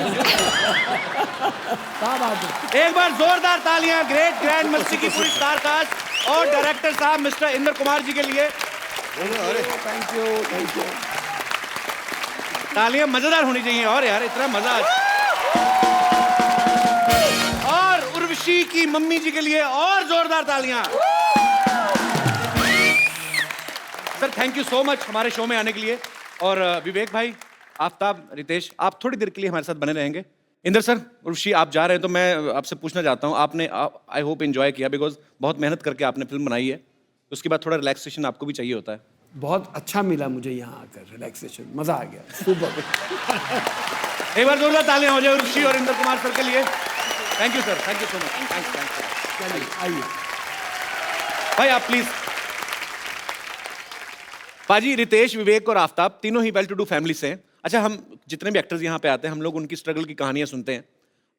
[SPEAKER 1] एक बार जोरदार तालियां ग्रेट ग्रैंड मस्ती की पूरी स्टार कास्ट और डायरेक्टर साहब मिस्टर इंद्र कुमार जी के लिए।
[SPEAKER 11] Thank you.
[SPEAKER 1] तालियां मजेदार होनी चाहिए और यार इतना मजा। और उर्वशी की मम्मी जी के लिए और जोरदार तालियां। Sir thank you so much हमारे शो में आने के लिए। और विवेक भाई, आफ्ताब, रितेश, आप थोड़ी देर के लिए हमारे साथ बने रहेंगे। इंद्र सर, उर्वशी आप जा रहे हैं तो मैं आपसे पूछना चाहता हूँ, आपने आई होप एंजॉय किया, बिकॉज बहुत मेहनत करके आपने फिल्म बनाई है, तो उसके बाद थोड़ा रिलैक्सेशन आपको भी चाहिए होता है।
[SPEAKER 11] बहुत अच्छा मिला मुझे यहाँ आकर, रिलैक्सेशन, मजा आ गया। सुपर।
[SPEAKER 1] एक बार जोरदार तालियां हो जाए उर्वशी और इंद्र कुमार सर के लिए। Thank you sir, thank you so much. Thanks.
[SPEAKER 11] आइए
[SPEAKER 1] भाई आप प्लीज। पाजी, रितेश, विवेक और आफ्ताब तीनों ही वेल टू डू फैमिली से हैं। अच्छा, हम जितने भी एक्टर्स यहाँ पे आते हैं हम लोग उनकी स्ट्रगल की कहानियां सुनते हैं।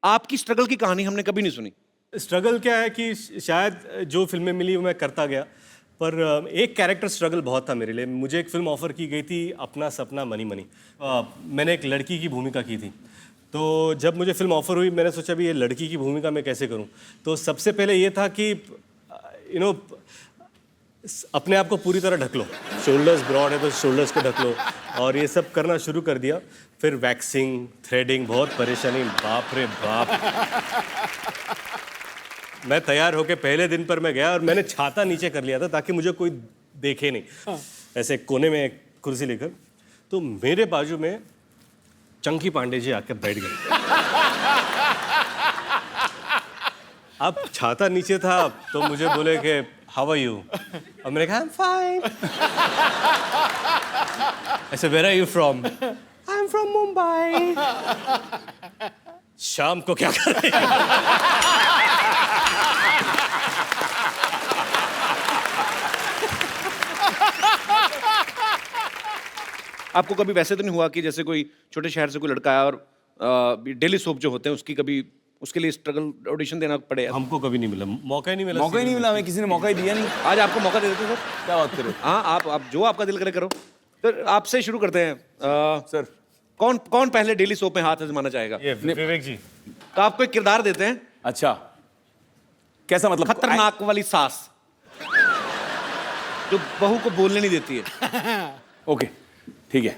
[SPEAKER 1] आपकी स्ट्रगल की कहानी हमने कभी नहीं सुनी।
[SPEAKER 2] स्ट्रगल क्या है कि शायद जो फिल्में मिली वो मैं करता गया, पर एक कैरेक्टर स्ट्रगल बहुत था मेरे लिए। मुझे एक फिल्म ऑफर की गई थी, अपना सपना मनी मनी। मैंने एक लड़की की भूमिका की थी। तो जब मुझे फिल्म ऑफर हुई, मैंने सोचा भी ये लड़की की भूमिका मैं कैसे करूं। तो सबसे पहले ये था कि अपने आप को पूरी तरह ढक लो। शोल्डर्स ब्रॉड है तो शोल्डर्स को ढक लो, और ये सब करना शुरू कर दिया। फिर वैक्सिंग, थ्रेडिंग, बहुत परेशानी, बाप रे बाप। मैं तैयार होके पहले दिन पर मैं गया और मैंने छाता नीचे कर लिया था ताकि मुझे कोई देखे नहीं। ऐसे कोने में एक कुर्सी लेकर, तो मेरे बाजू में चंकी पांडे जी आके बैठ गए। अब छाता नीचे था तो मुझे बोले कि हाउ आर यू, और मैंने कहा आई एम फाइन। ऐसे where are you from, I am from Mumbai. शाम को क्या कर रहे हैं?
[SPEAKER 1] आपको कभी वैसे तो नहीं हुआ कि जैसे कोई छोटे शहर से कोई लड़का आया और डेली सोप जो होते हैं उसकी कभी उसके लिए स्ट्रगल ऑडिशन देना पड़े?
[SPEAKER 2] हमको कभी नहीं मिला, मौका ही नहीं मिला।
[SPEAKER 4] मौका ही नहीं मिला, हमें किसी ने मौका ही दिया नहीं।
[SPEAKER 1] आज आपको मौका दे देते हैं सर।
[SPEAKER 4] क्या बात करो।
[SPEAKER 1] हाँ, आप जो आपका दिल करे करो। तो आपसे शुरू करते हैं।
[SPEAKER 4] सर
[SPEAKER 1] कौन पहले डेली सोप में हाथ आजमाना चाहेगा?
[SPEAKER 2] ये विवेक जी।
[SPEAKER 1] तो आपको एक किरदार देते हैं।
[SPEAKER 4] अच्छा, कैसा मतलब?
[SPEAKER 1] खतरनाक वाली सास जो बहू को बोलने नहीं देती है।
[SPEAKER 4] ओके ठीक है।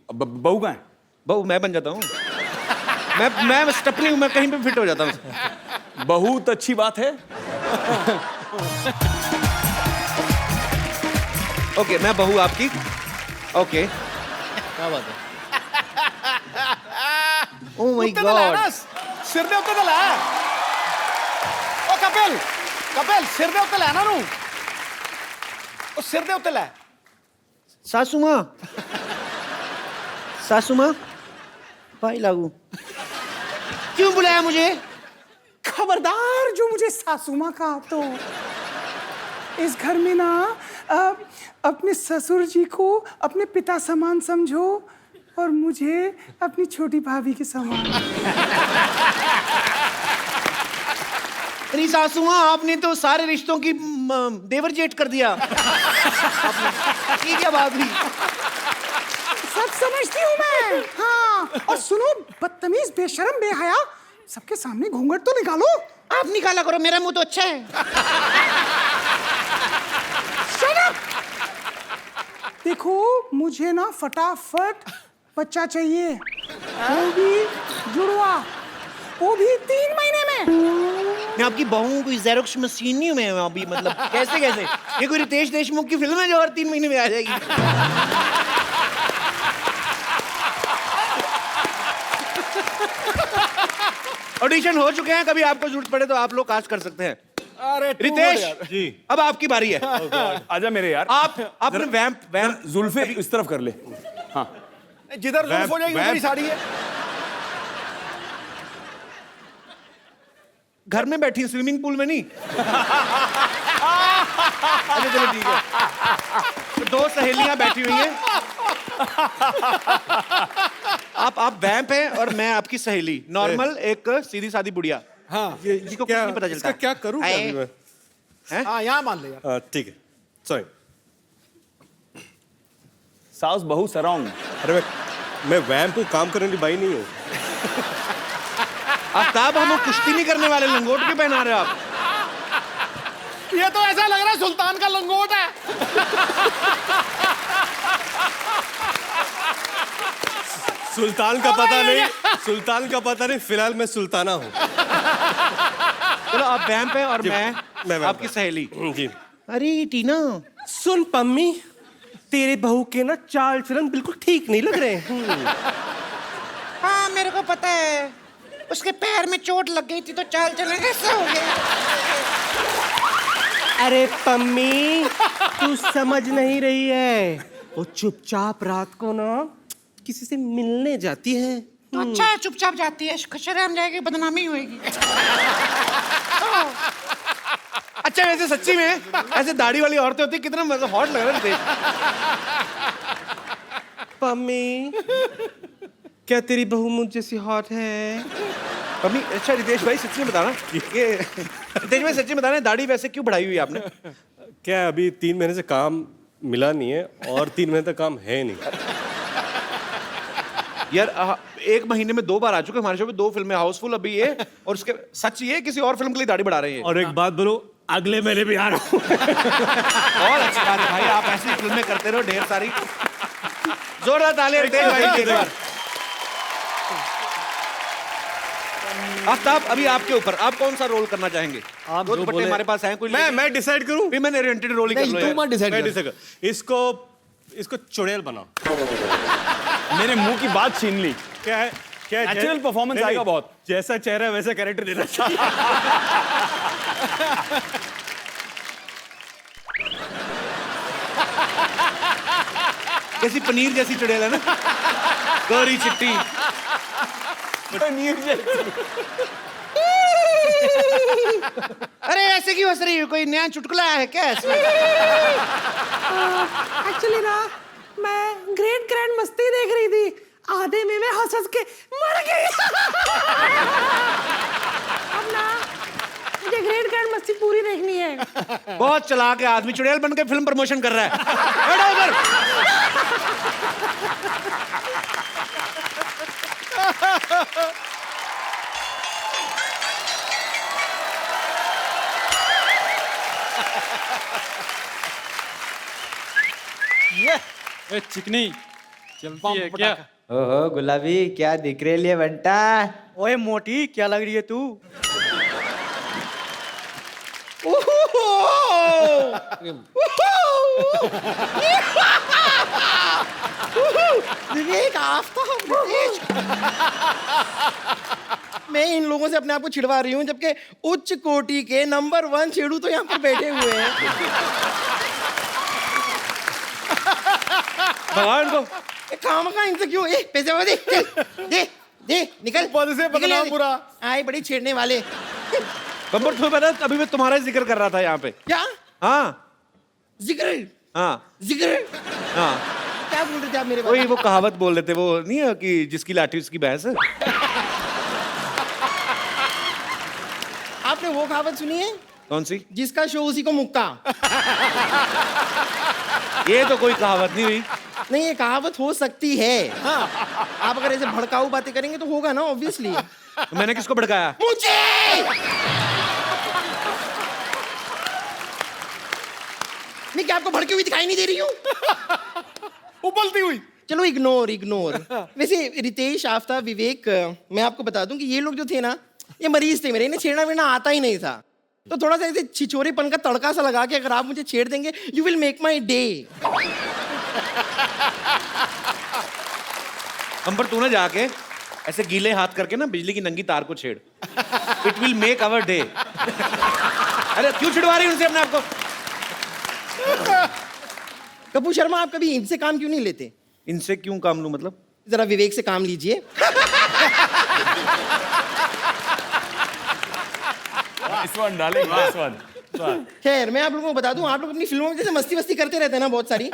[SPEAKER 4] अब बहू कहाँ है?
[SPEAKER 1] बहू मैं बन जाता हूँ। मैं स्टपनी हूँ, मैं कहीं पे फिट हो जाता हूँ।
[SPEAKER 4] बहू तो अच्छी बात है।
[SPEAKER 1] ओके, मैं बहू आपकी। ओके,
[SPEAKER 3] क्या बात है?
[SPEAKER 1] ओह माय
[SPEAKER 11] उत्ते तो लै ना,
[SPEAKER 1] गॉड।
[SPEAKER 11] सिर दे उत्ते तो लै। ओ कपिल सिर दे उत्ते लै ना नू। ओ सिर दे उत्ते लै।
[SPEAKER 1] सासू माँ भाई लागू क्यों बुलाया मुझे?
[SPEAKER 8] खबरदार जो मुझे सासू माँ कहा तो इस घर में ना अपने ससुर जी को अपने पिता समान समझो और मुझे अपनी छोटी भाभी के समान।
[SPEAKER 1] अरे सासू माँ, आपने तो सारे रिश्तों की देवर जेठ कर दिया। ये क्या बात हुई?
[SPEAKER 8] सब समझती हूँ मैं। हाँ, और सुनो बदतमीज, बेशरम, बेहया, सबके सामने घूंघट तो निकालो। आप निकाला करो, मेरा मुंह तो अच्छा है। Shut up! देखो मुझे ना फटाफट बच्चा चाहिए, वो भी जुड़वा, वो भी 3 महीने में।
[SPEAKER 1] मैं आपकी बहू हूँ, कोई जेरोक्स मशीन नहीं हूँ मैं अभी। मतलब कैसे ये कोई रितेश देशमुख की फिल्म है जो हर 3 महीने में आ जाएगी? ऑडिशन हो चुके हैं, कभी आपको जरूरत पड़े तो आप लोग कास्ट कर सकते हैं।
[SPEAKER 11] अरे
[SPEAKER 1] रितेश जी, अब आपकी बारी है।
[SPEAKER 4] आजा मेरे यार।
[SPEAKER 1] आपने वैम्प
[SPEAKER 4] जुल्फे इस तरफ कर ले। हाँ,
[SPEAKER 11] जिधर जुल्फ हो जाएगी उधर ही साड़ी है।
[SPEAKER 1] घर में बैठी स्विमिंग पूल में नहीं। अच्छा चलो ठीक है। तो 2 सहेलियां बैठी हुई हैं। आप वैम्प हैं और मैं आपकी सहेली। नॉर्मल एक सीधी सादी बुढ़िया।
[SPEAKER 11] हाँ,
[SPEAKER 1] जिसको कुछ नहीं पता चलता।
[SPEAKER 2] क्या करूं क्या अभी मैं?
[SPEAKER 11] हाँ यहाँ मान ले यार।
[SPEAKER 2] ठीक है, सॉरी।
[SPEAKER 4] साउस बहू सराउंड।
[SPEAKER 2] अरे मैं वैम्प को काम करने की बाई नहीं हूँ।
[SPEAKER 1] आफ्ताब, हम कुश्ती नहीं करने वाले, लंगोट क्यों पहना रहे हो आप?
[SPEAKER 11] ये तो ऐसा लग रहा है सुल्तान का लंगोट है।
[SPEAKER 2] सुल्तान का पता नहीं, सुल्तान का पता नहीं, फिलहाल मैं सुल्ताना हूँ।
[SPEAKER 1] चलो आप वैम्प हैं और मैं आपकी सहेली।
[SPEAKER 2] जी।
[SPEAKER 1] अरे टीना,
[SPEAKER 2] सुन पम्मी, तेरे बहू के ना चाल चलन बिल्कुल ठीक नहीं लग रहे।
[SPEAKER 8] हाँ मेरे को पता है, उसके पैर में चोट लग गई थी तो चाल चलन कैसे हो गया।
[SPEAKER 2] अरे पम्मी, तू समझ नहीं रही है, वो चुपचाप रात को ना किसी से मिलने जाती है।
[SPEAKER 8] तो अच्छा है, चुपचाप जाती है, शर्म जाएगी, बदनामी होएगी।
[SPEAKER 1] अच्छा वैसे सच्ची में ऐसे दाढ़ी वाली औरतें होती, कितना मजा, हॉट लग रहा है।
[SPEAKER 2] पम्मी, क्या तेरी बहू मुझ जैसी हॉट है?
[SPEAKER 1] पम्मी, अच्छा रितेश भाई सच्ची में बताना, ये रितेश भाई सच्ची में बताना, दाढ़ी वैसे क्यों बढ़ाई हुई आपने?
[SPEAKER 2] क्या है, अभी 3 महीने से काम मिला नहीं है और 3 महीने तक काम है नहीं।
[SPEAKER 1] यार 1 महीने में 2 बार आ चुके हमारे शो पे, 2 फिल्में, हाउसफुल अभी ये, और उसके सच ये किसी और फिल्म के लिए दाढ़ी बढ़ा रहे हैं।
[SPEAKER 2] और एक बात बोलो, अगले महीने भी आ रहा हूँ।
[SPEAKER 1] और अच्छी बात है भाई, आप ऐसी फिल्में करते रहो ढेर सारी। जोरदार तालियां तेज भाई के एक बार। आफ्ताब, अभी आपके ऊपर, आप कौन सा रोल करना चाहेंगे?
[SPEAKER 3] आप
[SPEAKER 1] दो
[SPEAKER 3] जो
[SPEAKER 1] दुपट्टे
[SPEAKER 3] बोले-
[SPEAKER 1] हमारे पास हैं, कोई
[SPEAKER 2] मैं डिसाइड करूं?
[SPEAKER 1] भी मैंने ओरिएंटेड रोल ही कर लो
[SPEAKER 3] नहीं,
[SPEAKER 1] यार।
[SPEAKER 3] तुम मत डिसाइड
[SPEAKER 2] मैं
[SPEAKER 3] कर।
[SPEAKER 2] डिसाइड इसको चुड़ैल बनाओ।
[SPEAKER 4] मेरे मुंह की बात छीन ली।
[SPEAKER 2] क्या है, क्या है?
[SPEAKER 4] Natural performance
[SPEAKER 2] नहीं,
[SPEAKER 4] आएगा
[SPEAKER 2] नहीं,
[SPEAKER 4] बहुत।
[SPEAKER 2] जैसा चेहरा है वैसा कैरेक्टर देना चाहिए।
[SPEAKER 1] कैसी पनीर जैसी चुड़ैल है ना, गौरी चिट्टी। अरे ऐसे क्यों हंस रही है? कोई नया चुटकुला है क्या इसमें?
[SPEAKER 8] एक्चुअली ना मैं ग्रेट ग्रैंड मस्ती देख रही थी, आधे में मैं हंस हंस के मर गई। अब ना मुझे ग्रेट ग्रैंड मस्ती पूरी देखनी है।
[SPEAKER 1] बहुत चालाक है आदमी, चुड़ैल बन के फिल्म प्रमोशन कर रहा है। बैठो उधर।
[SPEAKER 5] ए चिकनी चलती है क्या?
[SPEAKER 11] ओहो गुलाबी, क्या दिख रही है बंटा?
[SPEAKER 3] ओए मोटी, क्या लग रही है तू?
[SPEAKER 11] विवेक, आफ्ताब, रितेश। मैं इन लोगों से अपने आप को छिड़वा रही हूँ, जबकि उच्च कोटि के नंबर 1 छेड़ू तो यहाँ पर बैठे हुए हैं।
[SPEAKER 1] भगवान को
[SPEAKER 11] काम का इनसे क्यों? पैसे वाले दे, दे, दे, निकल।
[SPEAKER 4] पद से
[SPEAKER 11] निकल
[SPEAKER 4] बदनाम
[SPEAKER 11] यहाँ से।
[SPEAKER 4] पूरा।
[SPEAKER 11] आए बड़ी छेड़ने वाले।
[SPEAKER 1] कंबर तुम्हें पता है, अभी मैं तुम्हारा ही जिक्र कर रहा था यहाँ पे।
[SPEAKER 11] क्या
[SPEAKER 1] हाँ
[SPEAKER 11] जिक्र?
[SPEAKER 1] हाँ
[SPEAKER 11] जिक्र
[SPEAKER 1] हाँ,
[SPEAKER 11] क्या बोल रहे थे आप मेरे
[SPEAKER 1] वही
[SPEAKER 11] बारे
[SPEAKER 1] वो कहावत बोल रहे थे, वो नहीं है कि जिसकी लाठी उसकी भैंस।
[SPEAKER 11] आपने वो कहावत सुनी है,
[SPEAKER 1] कौन सी?
[SPEAKER 11] जिसका शो उसी को मुक्का?
[SPEAKER 1] ये तो कोई कहावत नहीं हुई।
[SPEAKER 11] नहीं, ये कहावत हो सकती है। हाँ, आप अगर ऐसे भड़काऊ बातें करेंगे तो होगा ना, ऑब्वियसली।
[SPEAKER 1] तो मैंने किसको भड़काया?
[SPEAKER 11] मुझे मैं क्या आपको भड़की हुई दिखाई नहीं दे रही हूँ?
[SPEAKER 4] उबलती हुई।
[SPEAKER 11] चलो इग्नोर इग्नोर। वैसे रितेश, आफ्ताब, विवेक, मैं आपको बता दूं कि ये लोग जो थे ना, ये मरीज थे मेरे, इन्हें छेड़ना वेड़ना आता ही नहीं था। तो थोड़ा सा ऐसे छिछोरेपन का तड़का सा लगा के अगर आप मुझे छेड़ देंगे, you will make my day.
[SPEAKER 1] Ambar, तू ना जाके ऐसे गीले हाथ करके ना बिजली की नंगी तार को छेड़। It will make our day. अरे क्यों छिड़वा रही उनसे अपने आप को?
[SPEAKER 11] कपूर शर्मा, आप कभी इनसे काम क्यों नहीं लेते?
[SPEAKER 1] इनसे क्यों काम लूं मतलब?
[SPEAKER 11] जरा विवेक से काम लीजिए। खैर, मैं आप लोगों को बता दूं, आप लोग अपनी फिल्मों में जैसे मस्ती वस्ती करते रहते हैं ना बहुत सारी,